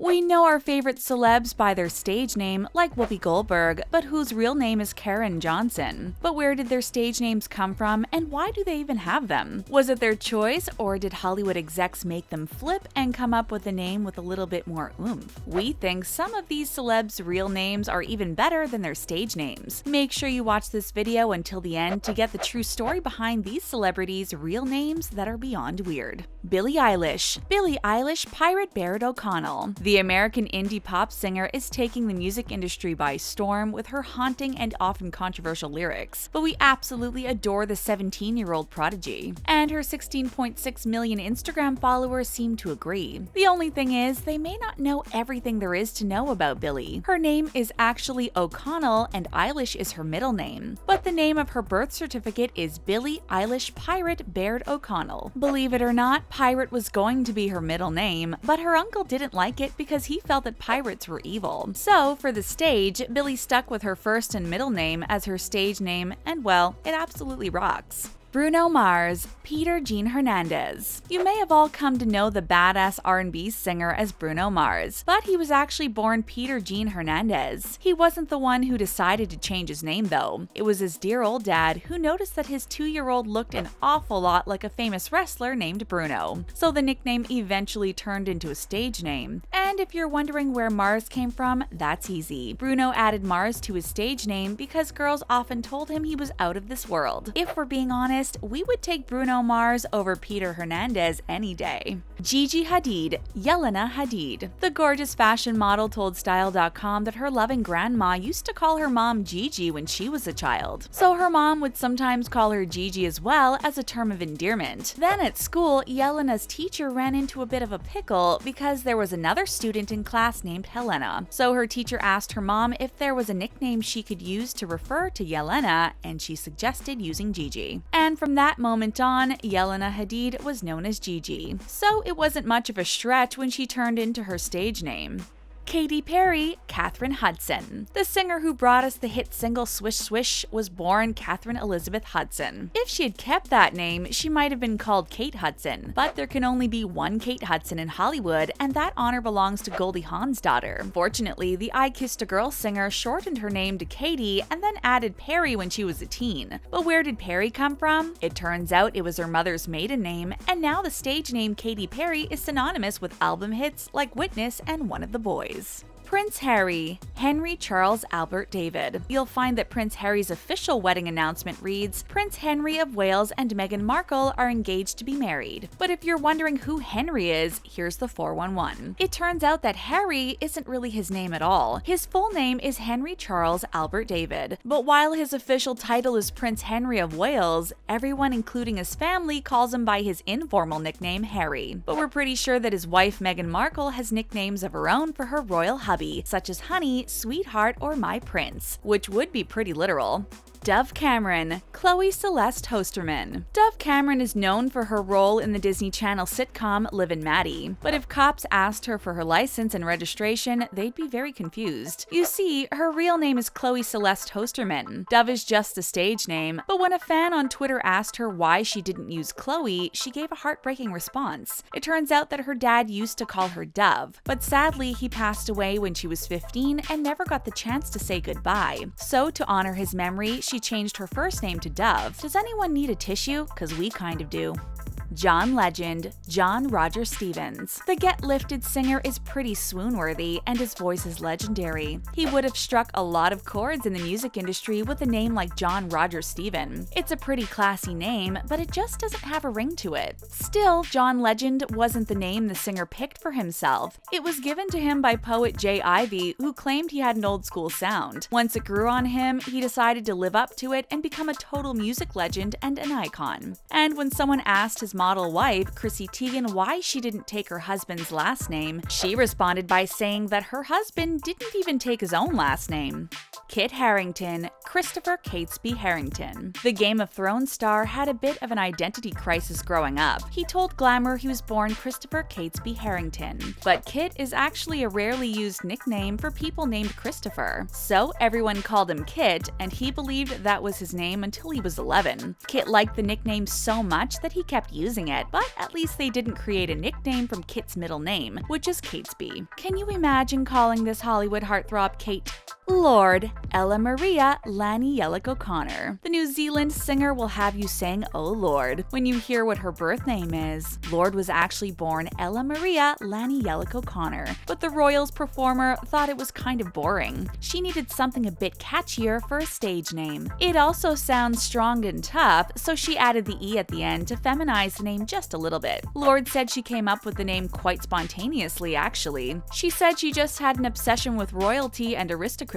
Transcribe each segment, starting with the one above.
We know our favorite celebs by their stage name, like Whoopi Goldberg, but whose real name is Karen Johnson. But where did their stage names come from, and why do they even have them? Was it their choice, or did Hollywood execs make them flip and come up with a name with a little bit more oomph? We think some of these celebs' real names are even better than their stage names. Make sure you watch this video until the end to get the true story behind these celebrities' real names that are beyond weird. Billie Eilish. Billie Eilish, Pirate Baird O'Connell. The American indie pop singer is taking the music industry by storm with her haunting and often controversial lyrics, but we absolutely adore the 17-year-old prodigy. And her 16.6 million Instagram followers seem to agree. The only thing is, they may not know everything there is to know about Billie. Her name is actually O'Connell and Eilish is her middle name, but the name of her birth certificate is Billie Eilish Pirate Baird O'Connell. Believe it or not, Pirate was going to be her middle name, but her uncle didn't like it because he felt that pirates were evil. So, for the stage, Billie stuck with her first and middle name as her stage name, and well, it absolutely rocks. Bruno Mars, Peter Gene Hernandez. You may have all come to know the badass R&B singer as Bruno Mars, but he was actually born Peter Gene Hernandez. He wasn't the one who decided to change his name though. It was his dear old dad who noticed that his 2-year-old looked an awful lot like a famous wrestler named Bruno. So the nickname eventually turned into a stage name. And if you're wondering where Mars came from, that's easy. Bruno added Mars to his stage name because girls often told him he was out of this world. If we're being honest, we would take Bruno Mars over Peter Hernandez any day. Gigi Hadid, Yelena Hadid. The gorgeous fashion model told Style.com that her loving grandma used to call her mom Gigi when she was a child. So her mom would sometimes call her Gigi as well as a term of endearment. Then at school, Yelena's teacher ran into a bit of a pickle because there was another student in class named Helena. So her teacher asked her mom if there was a nickname she could use to refer to Yelena, and she suggested using Gigi. And from that moment on, Yelena Hadid was known as Gigi. So it wasn't much of a stretch when she turned into her stage name. Katy Perry, Katherine Hudson. The singer who brought us the hit single Swish Swish was born Katherine Elizabeth Hudson. If she had kept that name, she might have been called Kate Hudson, but there can only be one Kate Hudson in Hollywood, and that honor belongs to Goldie Hawn's daughter. Fortunately, the I Kissed a Girl singer shortened her name to Katy and then added Perry when she was a teen. But where did Perry come from? It turns out it was her mother's maiden name, and now the stage name Katy Perry is synonymous with album hits like Witness and One of the Boys. Prince Harry, Henry Charles Albert David. You'll find that Prince Harry's official wedding announcement reads, Prince Henry of Wales and Meghan Markle are engaged to be married. But if you're wondering who Henry is, here's the 411. It turns out that Harry isn't really his name at all. His full name is Henry Charles Albert David. But while his official title is Prince Henry of Wales, everyone including his family calls him by his informal nickname Harry. But we're pretty sure that his wife Meghan Markle has nicknames of her own for her royal hubby, such as Honey, Sweetheart, or My Prince, which would be pretty literal. Dove Cameron, Chloe Celeste Hosterman. Dove Cameron is known for her role in the Disney Channel sitcom Liv and Maddie, but if cops asked her for her license and registration, they'd be very confused. You see, her real name is Chloe Celeste Hosterman. Dove is just a stage name, but when a fan on Twitter asked her why she didn't use Chloe, she gave a heartbreaking response. It turns out that her dad used to call her Dove, but sadly he passed away when she was 15 and never got the chance to say goodbye. So to honor his memory, she changed her first name to Dove. Does anyone need a tissue? 'Cause we kind of do. John Legend, John Roger Stevens. The Get Lifted singer is pretty swoon-worthy, and his voice is legendary. He would have struck a lot of chords in the music industry with a name like John Roger Steven. It's a pretty classy name, but it just doesn't have a ring to it. Still, John Legend wasn't the name the singer picked for himself. It was given to him by poet J.I.V., who claimed he had an old-school sound. Once it grew on him, he decided to live up to it and become a total music legend and an icon. And when someone asked his model wife, Chrissy Teigen, why she didn't take her husband's last name, she responded by saying that her husband didn't even take his own last name. Kit Harington, Christopher Catesby Harington. The Game of Thrones star had a bit of an identity crisis growing up. He told Glamour he was born Christopher Catesby Harrington, but Kit is actually a rarely used nickname for people named Christopher. So everyone called him Kit, and he believed that was his name until he was 11. Kit liked the nickname so much that he kept using using it, but at least they didn't create a nickname from Kit's middle name, which is Catesby. Can you imagine calling this Hollywood heartthrob Kate? Lord Ella Maria Lani Yellick O'Connor. The New Zealand singer will have you saying, "Oh Lord," when you hear what her birth name is. Lord was actually born Ella Maria Lani Yellick O'Connor, but the Royals performer thought it was kind of boring. She needed something a bit catchier for a stage name. It also sounds strong and tough, so she added the E at the end to feminize the name just a little bit. Lord said she came up with the name quite spontaneously, actually. She said she just had an obsession with royalty and aristocracy.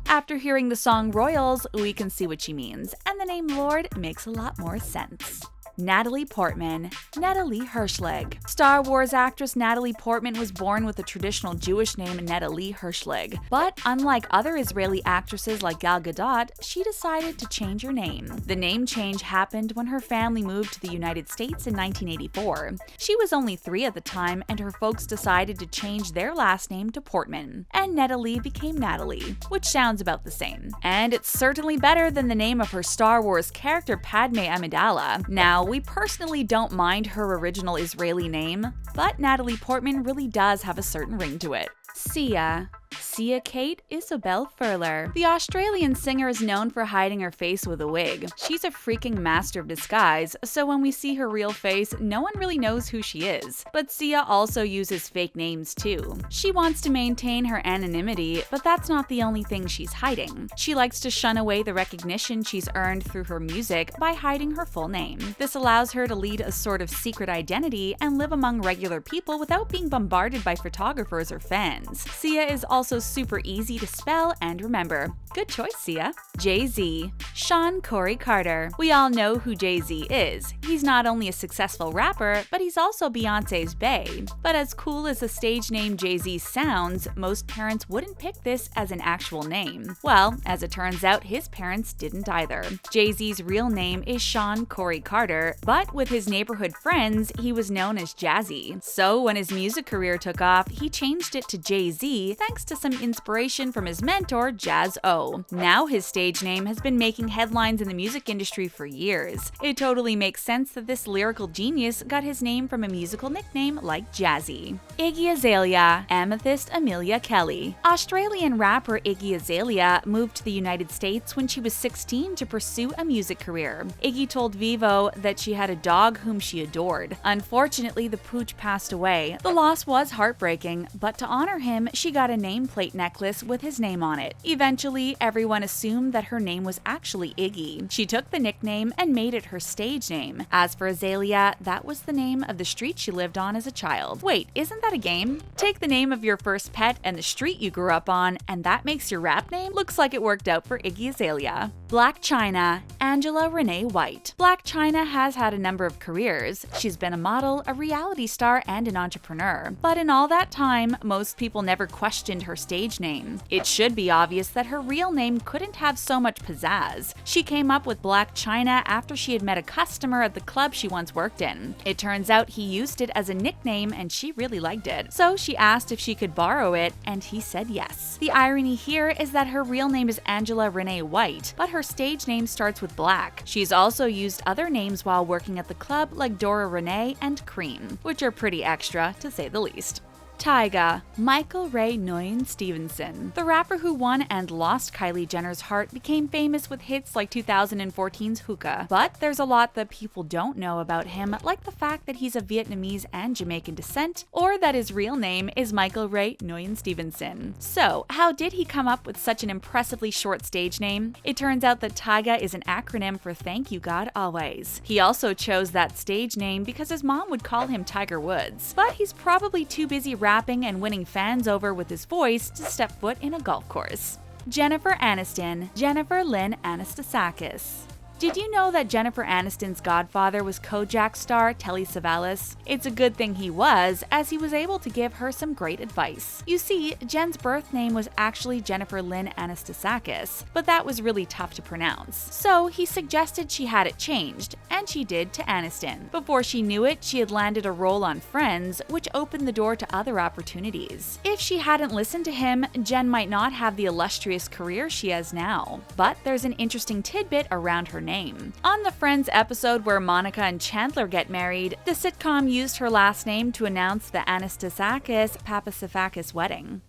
After hearing the song Royals, we can see what she means, and the name Lord makes a lot more sense. Natalie Portman, Natalie Hirschleg. Star Wars actress Natalie Portman was born with the traditional Jewish name Natalie Hirschleg, but unlike other Israeli actresses like Gal Gadot, she decided to change her name. The name change happened when her family moved to the United States in 1984. She was only 3 at the time, and her folks decided to change their last name to Portman, and Natalie became Natalie, which sounds about the same. And it's certainly better than the name of her Star Wars character Padme Amidala. Now, we personally don't mind her original Israeli name, but Natalie Portman really does have a certain ring to it. Sia Kate Isabel Furler. The Australian singer is known for hiding her face with a wig. She's a freaking master of disguise, so when we see her real face, no one really knows who she is. But Sia also uses fake names too. She wants to maintain her anonymity, but that's not the only thing she's hiding. She likes to shun away the recognition she's earned through her music by hiding her full name. This allows her to lead a sort of secret identity and live among regular people without being bombarded by photographers or fans. Sia is also super easy to spell and remember. Good choice, Sia. JayZ. Sean Corey Carter. We all know who JayZ is. He's not only a successful rapper, but he's also Beyoncé's bae. But as cool as the stage name JayZ sounds, most parents wouldn't pick this as an actual name. Well, as it turns out, his parents didn't either. JayZ's real name is Sean Corey Carter, but with his neighborhood friends, he was known as Jazzy. So when his music career took off, he changed it to JayZ thanks to some inspiration from his mentor, Jaz-O. Now his stage name has been making headlines in the music industry for years. It totally makes sense that this lyrical genius got his name from a musical nickname like Jazzy. Iggy Azalea, Amethyst Amelia Kelly. Australian rapper Iggy Azalea moved to the United States when she was 16 to pursue a music career. Iggy told Vivo that she had a dog whom she adored. Unfortunately, the pooch passed away. The loss was heartbreaking, but to honor him, she got a nameplate necklace with his name on it. Eventually, everyone assumed that her name was actually Iggy. She took the nickname and made it her stage name. As for Azalea, that was the name of the street she lived on as a child. Wait, isn't that a game? Take the name of your first pet and the street you grew up on, and that makes your rap name? Looks like it worked out for Iggy Azalea. Blac Chyna, Angela Renee White. Blac Chyna has had a number of careers. She's been a model, a reality star, and an entrepreneur. But in all that time, most people never questioned her stage name. It should be obvious that her real name couldn't have so much pizzazz. She came up with Blac Chyna after she had met a customer at the club she once worked in. It turns out he used it as a nickname and she really liked it. So she asked if she could borrow it, and he said yes. The irony here is that her real name is Angela Renee White, but her stage name starts with Black. She's also used other names while working at the club like Dora Renee and Cream, which are pretty extra to say the least. Tyga, Michael Ray Nguyen Stevenson. The rapper who won and lost Kylie Jenner's heart became famous with hits like 2014's Hookah. But there's a lot that people don't know about him, like the fact that he's of Vietnamese and Jamaican descent, or that his real name is Michael Ray Nguyen Stevenson. So, how did he come up with such an impressively short stage name? It turns out that Tyga is an acronym for Thank You God Always. He also chose that stage name because his mom would call him Tiger Woods. But he's probably too busy rapping and winning fans over with his voice to step foot in a golf course. Jennifer Aniston, Jennifer Lynn Anastasakis. Did you know that Jennifer Aniston's godfather was Kojak star Telly Savalas? It's a good thing he was, as he was able to give her some great advice. You see, Jen's birth name was actually Jennifer Lynn Anastasakis, but that was really tough to pronounce. So he suggested she had it changed, and she did to Aniston. Before she knew it, she had landed a role on Friends, which opened the door to other opportunities. If she hadn't listened to him, Jen might not have the illustrious career she has now. But there's an interesting tidbit around her name. On the Friends episode where Monica and Chandler get married, the sitcom used her last name to announce the Anastasakis-Papasifakis wedding.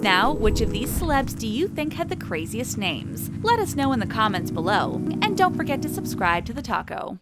Now, which of these celebs do you think had the craziest names? Let us know in the comments below, and don't forget to subscribe to The Taco.